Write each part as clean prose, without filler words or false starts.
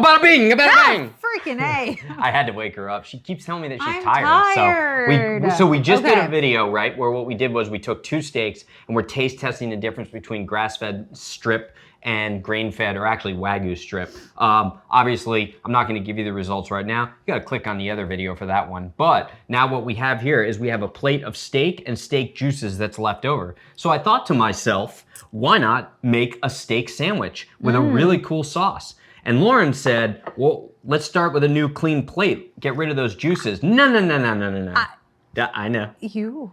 Bada bing, bada bing. Freaking A. I had to wake her up. She keeps telling me that she's I'm tired. So we just did Okay. a video, right, where what we did was we took 2 steaks and we're taste testing the difference between grass-fed strip and grain-fed, or actually Wagyu strip. Obviously, I'm not going to give you the results right now. You got to click on the other video for that one. But now what we have here is we have a plate of steak and steak juices that's left over. So I thought to myself, why not make a steak sandwich with a really cool sauce? And Lauren said, well, let's start with a new clean plate. Get rid of those juices. No. I know. You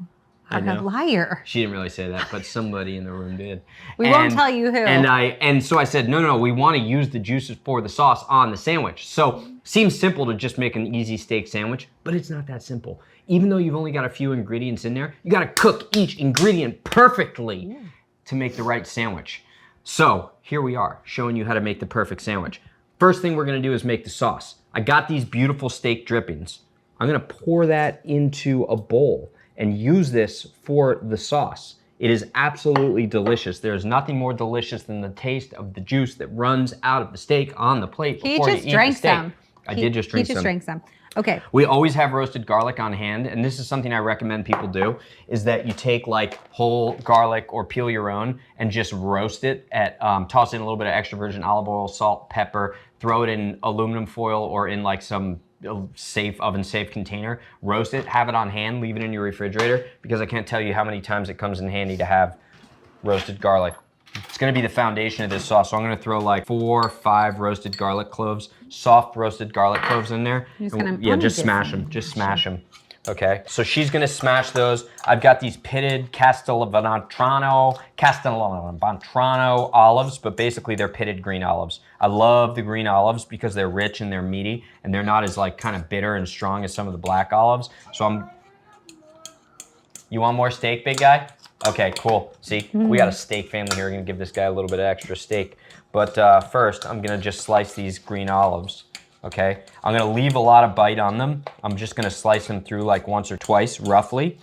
I are know. a liar. She didn't really say that, but somebody in the room did. We won't tell you who. And so I said, no, we want to use the juices for the sauce on the sandwich. So seems simple to just make an easy steak sandwich, but it's not that simple. Even though you've only got a few ingredients in there, you got to cook each ingredient perfectly to make the right sandwich. So here we are, showing you how to make the perfect sandwich. First thing we're gonna do is make the sauce. I got these beautiful steak drippings. I'm gonna pour that into a bowl and use this for the sauce. It is absolutely delicious. There's nothing more delicious than the taste of the juice that runs out of the steak on the plate before you eat the steak. He just drank some. I did just drink some. He just drank some. Okay. We always have roasted garlic on hand, and this is something I recommend people do, is that you take like whole garlic or peel your own and just roast it at, toss in a little bit of extra virgin olive oil, salt, pepper, throw it in aluminum foil or in like some oven-safe container, roast it, have it on hand, leave it in your refrigerator, because I can't tell you how many times it comes in handy to have roasted garlic. It's gonna be the foundation of this sauce, so I'm gonna throw like 4 or 5 roasted garlic cloves, soft roasted garlic cloves in there. Just smash them, just smash them. Okay, so she's gonna smash those. I've got these pitted Castelvetrano olives, but basically they're pitted green olives. I love the green olives because they're rich and they're meaty, and they're not as like kind of bitter and strong as some of the black olives. So you want more steak, big guy? Okay, cool. See, we got a steak family here. We're gonna give this guy a little bit of extra steak. But first, I'm gonna just slice these green olives, okay? I'm gonna leave a lot of bite on them. I'm just gonna slice them through like once or twice, roughly.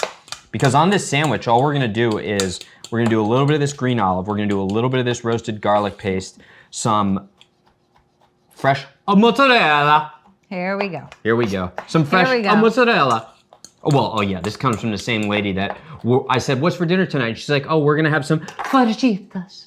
Because on this sandwich, all we're gonna do is, we're gonna do a little bit of this green olive, we're gonna do a little bit of this roasted garlic paste, some fresh mozzarella. Here we go. Here we go. Some fresh mozzarella. Oh yeah, this comes from the same lady that I said, what's for dinner tonight? She's like, oh, we're gonna have some fajitas.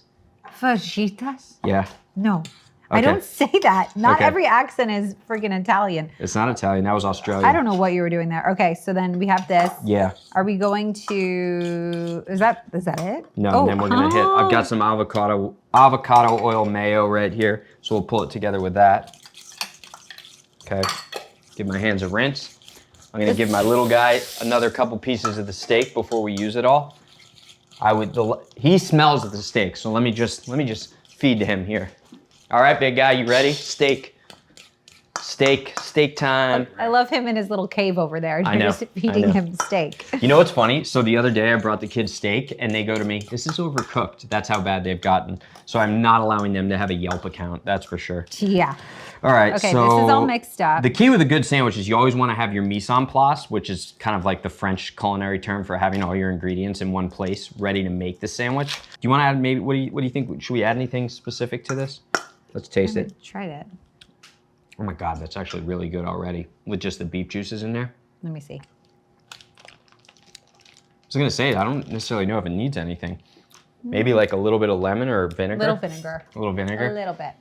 Fajitas? Yeah. No. Okay. I don't say that. Not Okay. every accent is freaking Italian. It's not Italian, that was Australian. I don't know what you were doing there. Okay, so then we have this. Yeah. Are we going to, is that it? No, and then we're gonna hit, I've got some avocado oil mayo right here, so we'll pull it together with that. Okay, give my hands a rinse. I'm gonna give my little guy another couple pieces of the steak before we use it all. He smells the steak, so let me just feed to him here. All right, big guy, you ready? Steak time. I love him in his little cave over there. I know, You're just feeding him steak. You know what's funny? So the other day I brought the kids steak and they go to me, this is overcooked. That's how bad they've gotten. So I'm not allowing them to have a Yelp account, that's for sure. Yeah. All right, okay, so this is all mixed up. The key with a good sandwich is you always want to have your mise en place, which is kind of like the French culinary term for having all your ingredients in one place, ready to make the sandwich. Do you want to add maybe, what do you think? Should we add anything specific to this? Let's taste it. Tried it. Oh my God, that's actually really good already with just the beef juices in there. Let me see. I was gonna say, I don't necessarily know if it needs anything. Maybe like a little bit of lemon or vinegar? Little vinegar. A little vinegar? A little bit.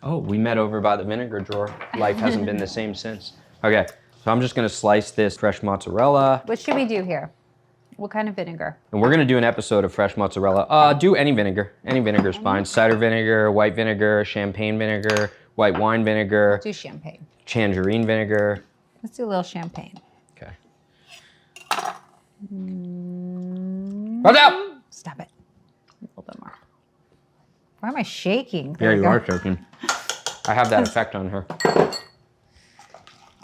Oh, we met over by the vinegar drawer. Life hasn't been the same since. Okay, so I'm just gonna slice this fresh mozzarella. What should we do here? What kind of vinegar? And we're gonna do an episode of fresh mozzarella. Do any vinegar. Any vinegar is fine. Cider vinegar, white vinegar, champagne vinegar, white wine vinegar. Do champagne. Tangerine vinegar. Let's do a little champagne. Okay. Watch out! Stop it. A little bit more. Why am I shaking? Yeah, you are shaking. I have that effect on her.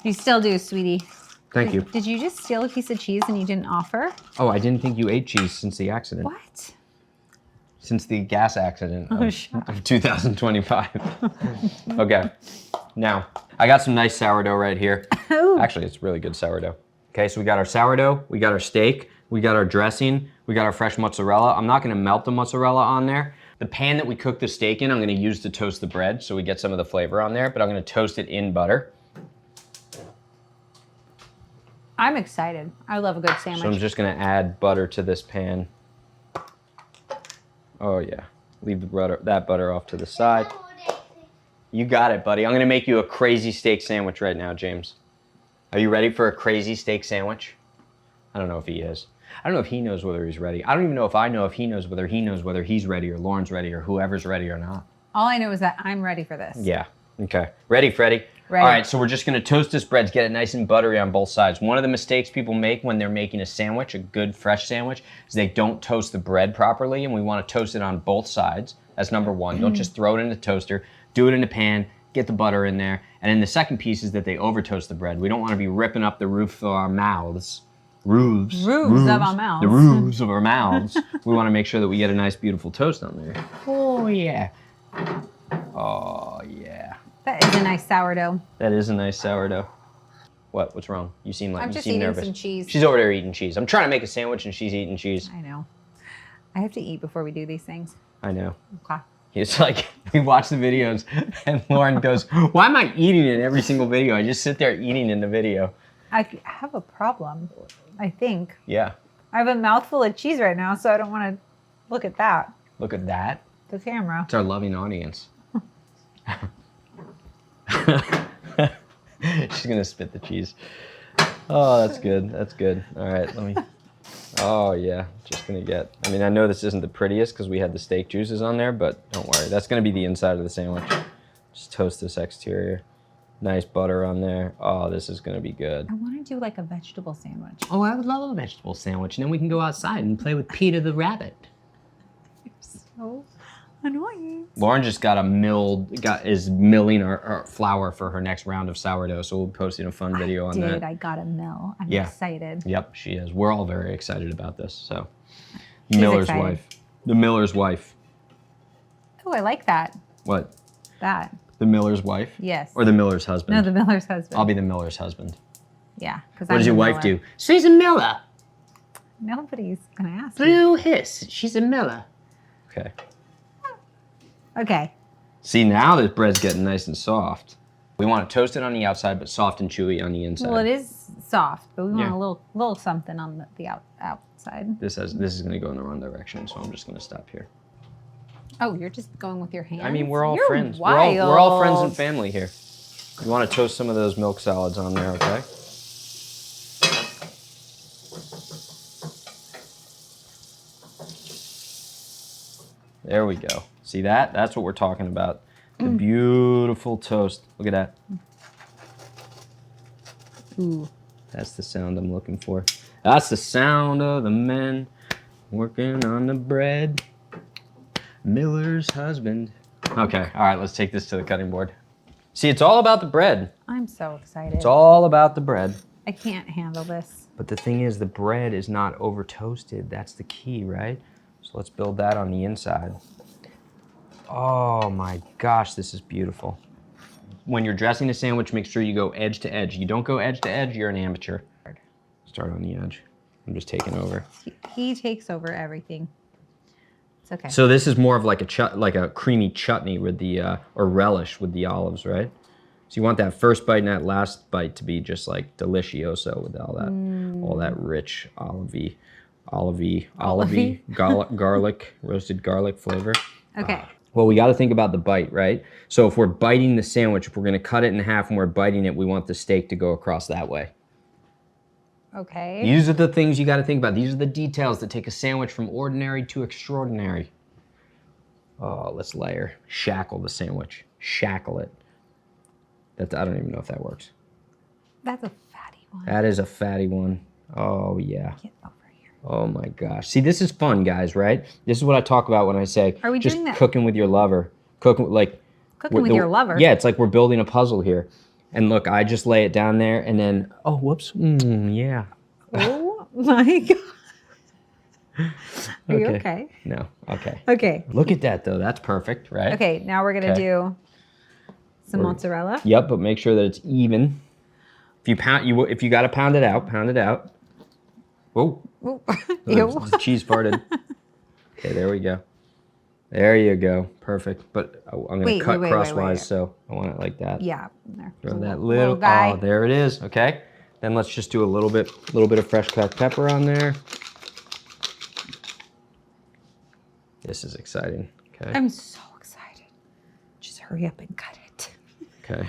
You still do, sweetie. Thank you. Did you just steal a piece of cheese and you didn't offer? Oh, I didn't think you ate cheese since the accident. What? Since the gas accident Oh, of 2025. Okay, now, I got some nice sourdough right here. Actually, it's really good sourdough. Okay, so we got our sourdough, we got our steak, we got our dressing, we got our fresh mozzarella. I'm not gonna melt the mozzarella on there, The pan that we cook the steak in, I'm gonna use to toast the bread so we get some of the flavor on there, but I'm gonna toast it in butter. I'm excited. I love a good sandwich. So I'm just gonna add butter to this pan. Oh yeah, leave that butter off to the side. You got it, buddy. I'm gonna make you a crazy steak sandwich right now, James. Are you ready for a crazy steak sandwich? I don't know if he is. I don't know if he knows whether he's ready. I don't even know if I know if he knows whether he's ready or Lauren's ready or whoever's ready or not. All I know is that I'm ready for this. Yeah, okay. Ready, Freddie? Ready. All right, so we're just gonna toast this bread to get it nice and buttery on both sides. One of the mistakes people make when they're making a sandwich, a good fresh sandwich, is they don't toast the bread properly, and we wanna toast it on both sides. That's number one. Don't just throw it in the toaster, do it in the pan, get the butter in there. And then the second piece is that they over toast the bread. We don't wanna be ripping up the roof of our mouths. Roofs of our mouths. The roofs of our mouths. We want to make sure that we get a nice, beautiful toast on there. Oh, yeah. Oh, yeah. That is a nice sourdough. That is a nice sourdough. What? What's wrong? You seem like I'm you just seem eating nervous. some cheese. She's over there eating cheese. I'm trying to make a sandwich and she's eating cheese. I know. I have to eat before we do these things. I know. Okay. It's like we watch the videos and Lauren goes, "Why am I eating in every single video? I just sit there eating in the video." I have a problem, I think. Yeah. I have a mouthful of cheese right now, so I don't want to look at that. Look at that. The camera. It's our loving audience. She's gonna spit the cheese. Oh, that's good. That's good. All right, let me. Oh yeah, just gonna get. I mean, I know this isn't the prettiest because we had the steak juices on there, but don't worry. That's gonna be the inside of the sandwich. Just toast this exterior. Nice butter on there. Oh, this is gonna be good. I want to do like a vegetable sandwich. Oh, I would love a vegetable sandwich, and then we can go outside and play with Peter the rabbit. You're so annoying. Lauren just is milling our flour for her next round of sourdough, so we'll be posting a fun video on that. I got a mill. I'm Yeah. excited. Yep, she is. We're all very excited about this. So, She's Miller's excited. wife. The Miller's wife. Oh, I like that. What? That. The Miller's wife? Yes. Or the Miller's husband? No, the miller's husband. I'll be the Miller's husband. Yeah. What does your wife do? She's a miller. Nobody's going to ask me. Blue hiss. She's a miller. Okay. Okay. See, now this bread's getting nice and soft. We want to toast it on the outside, but soft and chewy on the inside. Well, it is soft, but we want Yeah. a little something on the outside. This is going to go in the wrong direction, so I'm just going to stop here. Oh, you're just going with your hands? I mean, we're all You're friends. Wild. We're all friends and family here. You want to toast some of those milk solids on there, okay? There we go. See that? That's what we're talking about. The beautiful toast. Look at that. Ooh. That's the sound I'm looking for. That's the sound of the men working on the bread. Miller's husband. Okay, all right, let's take this to the cutting board. See, it's all about the bread. I'm so excited. It's all about the bread. I can't handle this. But the thing is, the bread is not over toasted. That's the key, right? So let's build that on the inside. Oh my gosh, this is beautiful. When you're dressing a sandwich, make sure you go edge to edge. You don't go edge to edge, you're an amateur. Start on the edge. I'm just taking over. He takes over everything. It's okay. So this is more of like a creamy chutney with the or relish with the olives, right? So you want that first bite and that last bite to be just like delicioso with all that rich olivey garlic, roasted garlic flavor. Okay. Well, we got to think about the bite, right? So if we're biting the sandwich, if we're going to cut it in half and we're biting it, we want the steak to go across that way. Okay. These are the things you got to think about. These are the details that take a sandwich from ordinary to extraordinary. Oh, let's layer. Shackle the sandwich. Shackle it. I don't even know if that works. That's a fatty one. That is a fatty one. Oh, yeah. Get over here. Oh, my gosh. See, this is fun, guys, right? This is what I talk about when I say Are we just doing that? cooking with your lover. Cooking with your lover? Yeah, it's like we're building a puzzle here. And look, I just lay it down there and then, oh, whoops. Yeah. Oh, my God. Are you okay? No. Okay. Okay. Look at that, though. That's perfect, right? Okay, now we're going to do some mozzarella. Yep, but make sure that it's even. If you got to pound it out, pound it out. Whoa. Ooh. The Ew. cheese farted. Okay, there we go. There you go. Perfect. But I'm going to Wait, cut wait. crosswise, so I want it like that. Yeah. There. Throw There's a that little little guy. Oh, there it is. Okay. Then let's just do a little bit of fresh cracked pepper on there. This is exciting. Okay. I'm so excited. Just hurry up and cut it. Okay.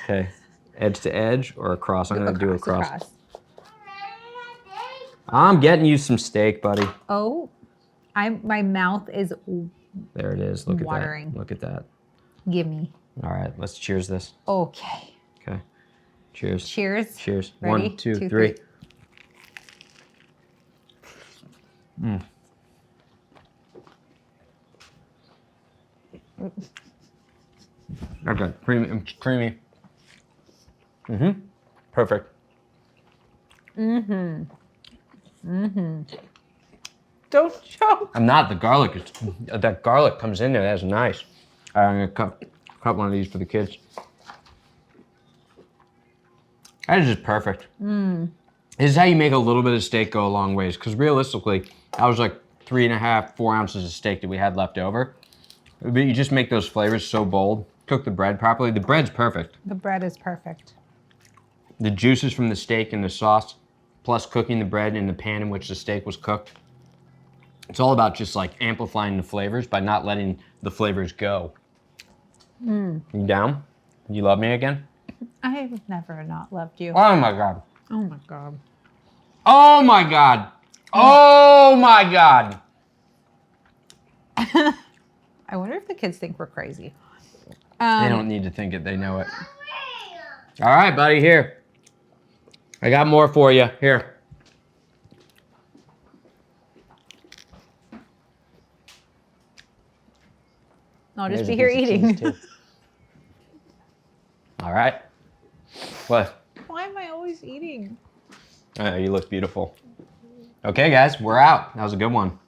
Okay. Edge to edge or across? I'm going to do across. I'm getting you some steak, buddy. Oh, my mouth is There it is. Look watering. at that. Look at that. Give me. All right. Let's cheers this. Okay. Okay. Cheers. Cheers. Cheers. Ready? 1, 2, 2, 3. Okay. Creamy. Mm-hmm. Perfect. Don't choke. I'm not. The garlic is. That garlic comes in there. That's nice. All right, I'm gonna cut one of these for the kids. That is just perfect. This is how you make a little bit of steak go a long ways. Because realistically, that was like 3.5, 4 ounces of steak that we had left over. But you just make those flavors so bold. Cook the bread properly. The bread's perfect. The bread is perfect. The juices from the steak and the sauce, plus cooking the bread in the pan in which the steak was cooked. It's all about just like amplifying the flavors by not letting the flavors go. You down? You love me again? I have never not loved you. Oh my God. Oh my God. Oh my God. Oh my God. I wonder if the kids think we're crazy. They don't need to think it, they know it. All right, buddy, here. I got more for you. Here. I'll just There's be a here piece of eating. cheese, too. All right. What? Why am I always eating? You look beautiful. Okay, guys, we're out. That was a good one.